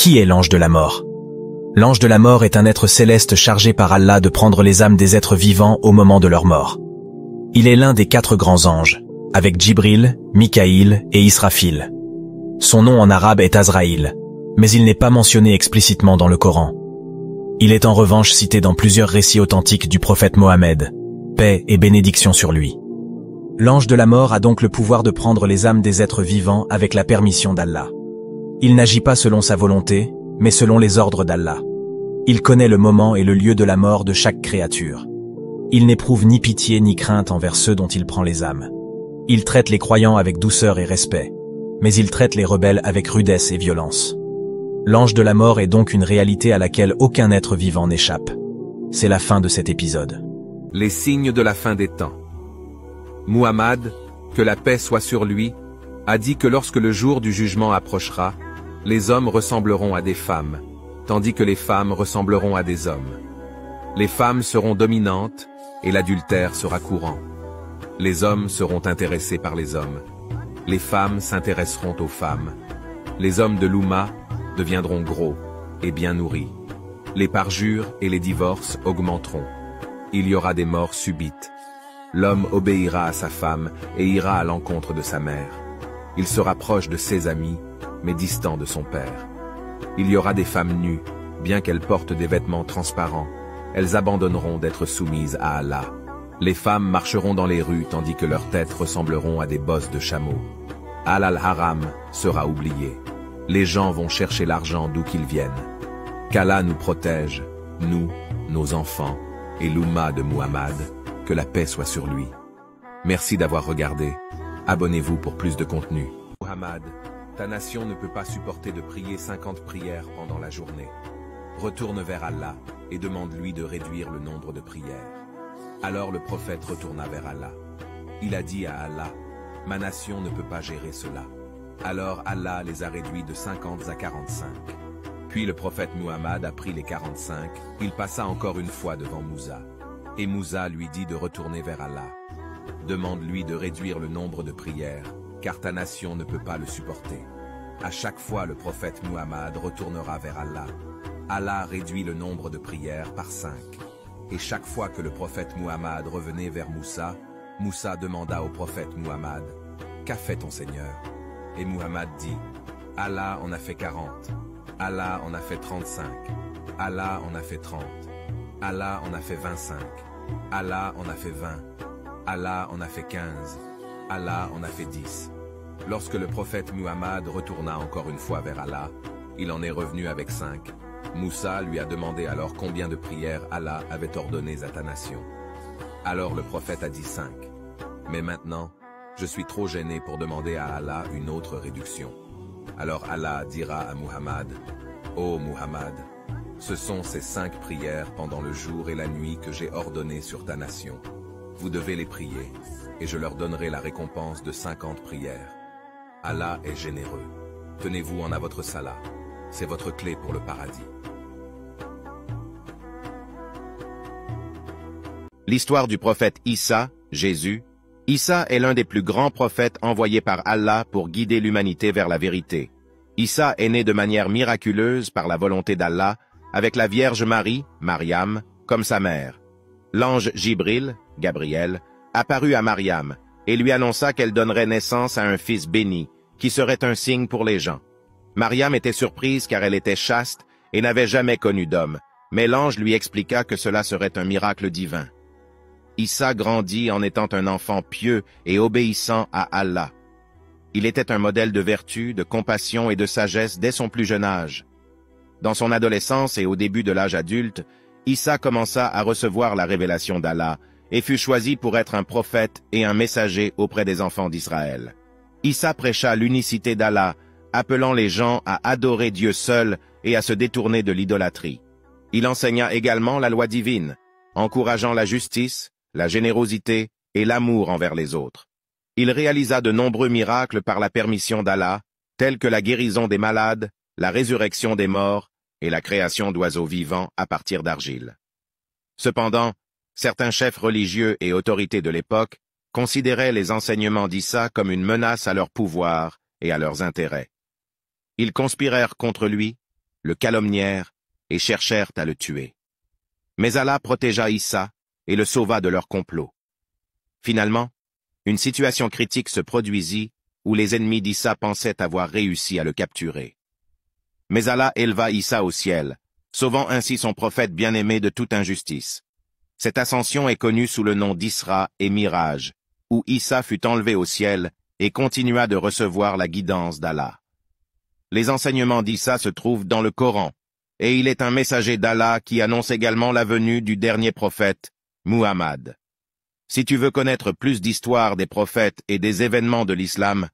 Qui est l'ange de la mort? L'ange de la mort est un être céleste chargé par Allah de prendre les âmes des êtres vivants au moment de leur mort. Il est l'un des 4 grands anges, avec Djibril, Mikaïl et Israfil. Son nom en arabe est Azraïl, mais il n'est pas mentionné explicitement dans le Coran. Il est en revanche cité dans plusieurs récits authentiques du prophète Mohammed, paix et bénédiction sur lui. L'ange de la mort a donc le pouvoir de prendre les âmes des êtres vivants avec la permission d'Allah. Il n'agit pas selon sa volonté, mais selon les ordres d'Allah. Il connaît le moment et le lieu de la mort de chaque créature. Il n'éprouve ni pitié ni crainte envers ceux dont il prend les âmes. Il traite les croyants avec douceur et respect, mais il traite les rebelles avec rudesse et violence. L'ange de la mort est donc une réalité à laquelle aucun être vivant n'échappe. C'est la fin de cet épisode. Les signes de la fin des temps. Muhammad, que la paix soit sur lui, a dit que lorsque le jour du jugement approchera, les hommes ressembleront à des femmes, tandis que les femmes ressembleront à des hommes. Les femmes seront dominantes et l'adultère sera courant. Les hommes seront intéressés par les hommes. Les femmes s'intéresseront aux femmes. Les hommes de l'Oumma deviendront gros et bien nourris. Les parjures et les divorces augmenteront. Il y aura des morts subites. L'homme obéira à sa femme et ira à l'encontre de sa mère. Il sera proche de ses amis, mais distant de son père. Il y aura des femmes nues, bien qu'elles portent des vêtements transparents. Elles abandonneront d'être soumises à Allah. Les femmes marcheront dans les rues tandis que leurs têtes ressembleront à des bosses de chameaux. Al-Haram sera oublié. Les gens vont chercher l'argent d'où qu'ils viennent. Qu'Allah nous protège, nous, nos enfants, et l'Oumma de Muhammad, que la paix soit sur lui. Merci d'avoir regardé. Abonnez-vous pour plus de contenu. Muhammad, ta nation ne peut pas supporter de prier 50 prières pendant la journée. Retourne vers Allah et demande-lui de réduire le nombre de prières. Alors le prophète retourna vers Allah. Il a dit à Allah, « Ma nation ne peut pas gérer cela. » Alors Allah les a réduits de 50 à 45. Puis le prophète Muhammad a pris les 45, il passa encore une fois devant Moussa. Et Moussa lui dit de retourner vers Allah. Demande-lui de réduire le nombre de prières, car ta nation ne peut pas le supporter. À chaque fois le prophète Muhammad retournera vers Allah. Allah réduit le nombre de prières par 5. Et chaque fois que le prophète Muhammad revenait vers Moussa, Moussa demanda au prophète Muhammad, « Qu'a fait ton Seigneur ?» Et Muhammad dit, « Allah en a fait 40, Allah en a fait 35, Allah en a fait 30, Allah en a fait 25, Allah en a fait 20, Allah en a fait 15, Allah en a fait 10. » Lorsque le prophète Muhammad retourna encore une fois vers Allah, il en est revenu avec 5. Moussa lui a demandé alors combien de prières Allah avait ordonnées à ta nation. Alors le prophète a dit 5. Mais maintenant, je suis trop gêné pour demander à Allah une autre réduction. Alors Allah dira à Muhammad, « Ô Muhammad, ce sont ces 5 prières pendant le jour et la nuit que j'ai ordonnées sur ta nation. Vous devez les prier, et je leur donnerai la récompense de 50 prières. Allah est généreux. Tenez-vous en à votre salat. C'est votre clé pour le paradis. » L'histoire du prophète Issa, Jésus. Issa est l'un des plus grands prophètes envoyés par Allah pour guider l'humanité vers la vérité. Issa est né de manière miraculeuse par la volonté d'Allah, avec la Vierge Marie, Mariam, comme sa mère. L'ange Djibril, Gabriel, apparut à Mariam et lui annonça qu'elle donnerait naissance à un fils béni, qui serait un signe pour les gens. Mariam était surprise car elle était chaste et n'avait jamais connu d'homme, mais l'ange lui expliqua que cela serait un miracle divin. Issa grandit en étant un enfant pieux et obéissant à Allah. Il était un modèle de vertu, de compassion et de sagesse dès son plus jeune âge. Dans son adolescence et au début de l'âge adulte, Issa commença à recevoir la révélation d'Allah et fut choisi pour être un prophète et un messager auprès des enfants d'Israël. Issa prêcha l'unicité d'Allah, appelant les gens à adorer Dieu seul et à se détourner de l'idolâtrie. Il enseigna également la loi divine, encourageant la justice, la générosité et l'amour envers les autres. Il réalisa de nombreux miracles par la permission d'Allah, tels que la guérison des malades, la résurrection des morts et la création d'oiseaux vivants à partir d'argile. Cependant, certains chefs religieux et autorités de l'époque considéraient les enseignements d'Issa comme une menace à leur pouvoir et à leurs intérêts. Ils conspirèrent contre lui, le calomnièrent et cherchèrent à le tuer. Mais Allah protégea Issa et le sauva de leur complot. Finalement, une situation critique se produisit où les ennemis d'Issa pensaient avoir réussi à le capturer. Mais Allah éleva Issa au ciel, sauvant ainsi son prophète bien-aimé de toute injustice. Cette ascension est connue sous le nom d'Isra et Miraj, où Issa fut enlevé au ciel et continua de recevoir la guidance d'Allah. Les enseignements d'Issa se trouvent dans le Coran, et il est un messager d'Allah qui annonce également la venue du dernier prophète, Muhammad. Si tu veux connaître plus d'histoires des prophètes et des événements de l'islam,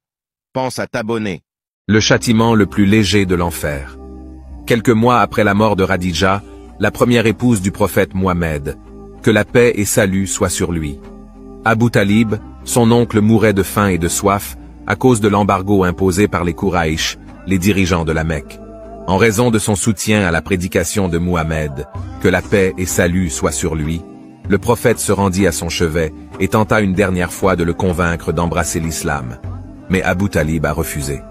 pense à t'abonner. Le châtiment le plus léger de l'enfer. Quelques mois après la mort de Khadija, la première épouse du prophète Mohammed, que la paix et salut soient sur lui. Abu Talib, son oncle, mourait de faim et de soif à cause de l'embargo imposé par les Quraïsh, les dirigeants de la Mecque. En raison de son soutien à la prédication de Mohammed, que la paix et salut soient sur lui, le prophète se rendit à son chevet et tenta une dernière fois de le convaincre d'embrasser l'islam. Mais Abu Talib a refusé.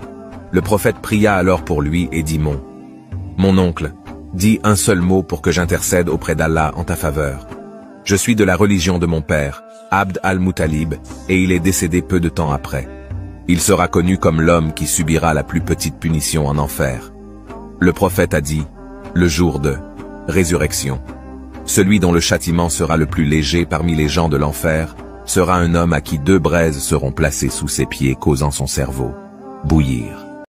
Le prophète pria alors pour lui et dit Mon oncle, dis un seul mot pour que j'intercède auprès d'Allah en ta faveur. Je suis de la religion de mon père, Abd al-Muttalib, et il est décédé peu de temps après. Il sera connu comme l'homme qui subira la plus petite punition en enfer. Le prophète a dit, le jour de résurrection, celui dont le châtiment sera le plus léger parmi les gens de l'enfer, sera un homme à qui 2 braises seront placées sous ses pieds causant son cerveau bouillir.